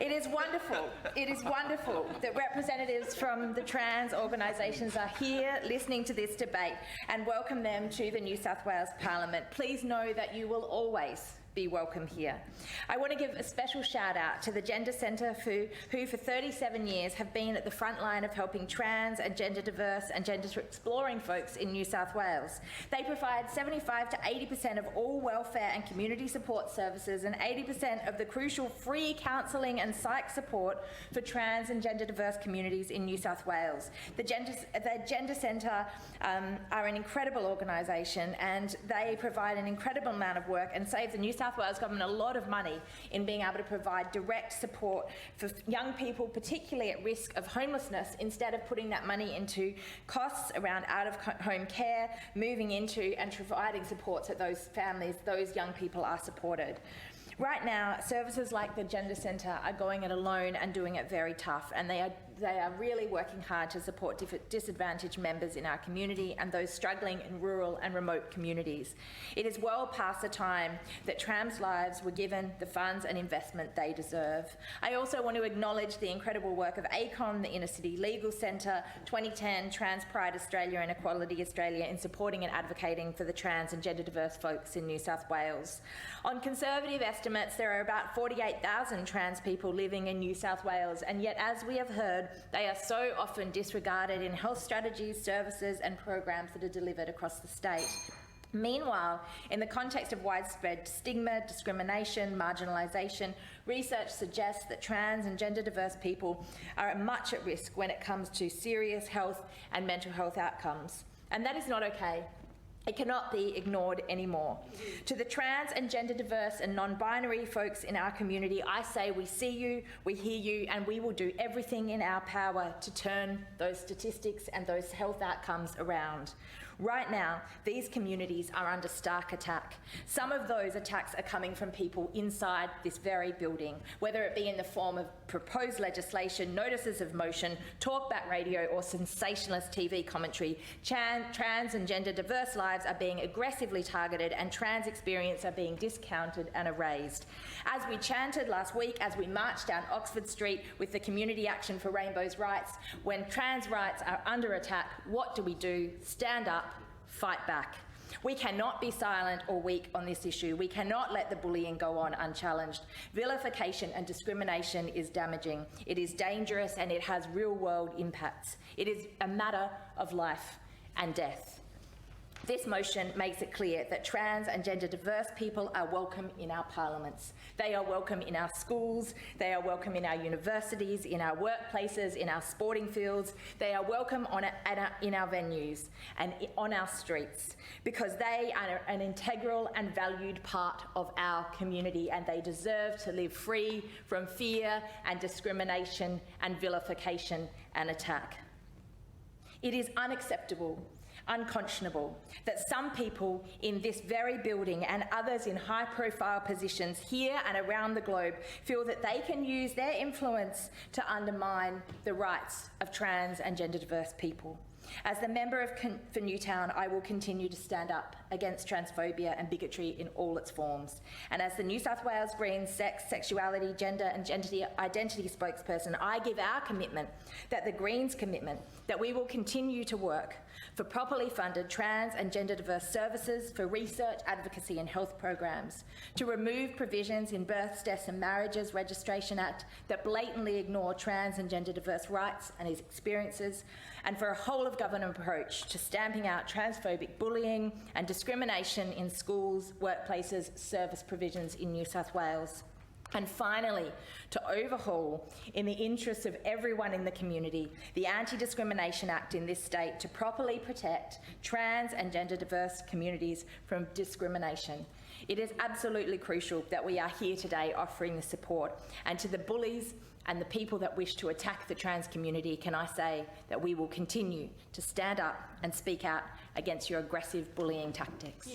It is wonderful. It is wonderful that representatives from the trans organisations are here listening to this debate, and welcome them to the New South Wales Parliament. Please know that you will always be welcome here. I want to give a special shout out to the Gender Centre who for 37 years have been at the front line of helping trans and gender diverse and gender exploring folks in New South Wales. They provide 75 to 80% of all welfare and community support services and 80% of the crucial free counselling and psych support for trans and gender diverse communities in New South Wales. The Gender Centre are an incredible organisation, and they provide an incredible amount of work and save the New South Wales Government a lot of money in being able to provide direct support for young people, particularly at risk of homelessness, instead of putting that money into costs around out-of-home care, moving into and providing supports that those families, those young people are supported. Right now, services like the Gender Centre are going it alone and doing it very tough, and they are really working hard to support disadvantaged members in our community and those struggling in rural and remote communities. It is well past the time that trans lives were given the funds and investment they deserve. I also want to acknowledge the incredible work of ACON, the Inner City Legal Centre, 2010, Trans Pride Australia and Equality Australia in supporting and advocating for the trans and gender diverse folks in New South Wales. On conservative estimates, there are about 48,000 trans people living in New South Wales, and yet, as we have heard, they are so often disregarded in health strategies, services and programs that are delivered across the state. Meanwhile, in the context of widespread stigma, discrimination, marginalisation, research suggests that trans and gender diverse people are much at risk when it comes to serious health and mental health outcomes. And that is not okay. It cannot be ignored anymore. To the trans and gender diverse and non-binary folks in our community, I say we see you, we hear you, and we will do everything in our power to turn those statistics and those health outcomes around. Right now, these communities are under stark attack. Some of those attacks are coming from people inside this very building, whether it be in the form of proposed legislation, notices of motion, talkback radio or sensationalist TV commentary. Trans and gender diverse lives are being aggressively targeted, and trans experiences are being discounted and erased. As we chanted last week, as we marched down Oxford Street with the Community Action for Rainbow's Rights, when trans rights are under attack, what do? Stand up, fight back. We cannot be silent or weak on this issue. We cannot let the bullying go on unchallenged. Vilification and discrimination is damaging. It is dangerous, and it has real-world impacts. It is a matter of life and death. This motion makes it clear that trans and gender diverse people are welcome in our parliaments. They are welcome in our schools, they are welcome in our universities, in our workplaces, in our sporting fields. They are welcome in our venues and on our streets, because they are an integral and valued part of our community, and they deserve to live free from fear and discrimination and vilification and attack. It is unacceptable, unconscionable that some people in this very building and others in high-profile positions here and around the globe feel that they can use their influence to undermine the rights of trans and gender diverse people. As the member for Newtown, I will continue to stand up against transphobia and bigotry in all its forms. And as the New South Wales Greens sex, sexuality, gender and gender identity spokesperson, I give our commitment, that the Greens' commitment, that we will continue to work for properly funded trans and gender diverse services, for research, advocacy and health programs, to remove provisions in Births, Deaths and Marriages Registration Act that blatantly ignore trans and gender diverse rights and experiences, and for a whole-of-government approach to stamping out transphobic bullying and discrimination in schools, workplaces, service provisions in New South Wales. And finally, to overhaul, in the interests of everyone in the community, the Anti-Discrimination Act in this state to properly protect trans and gender diverse communities from discrimination. It is absolutely crucial that we are here today offering the support, and to the bullies and the people that wish to attack the trans community, can I say that we will continue to stand up and speak out against your aggressive bullying tactics.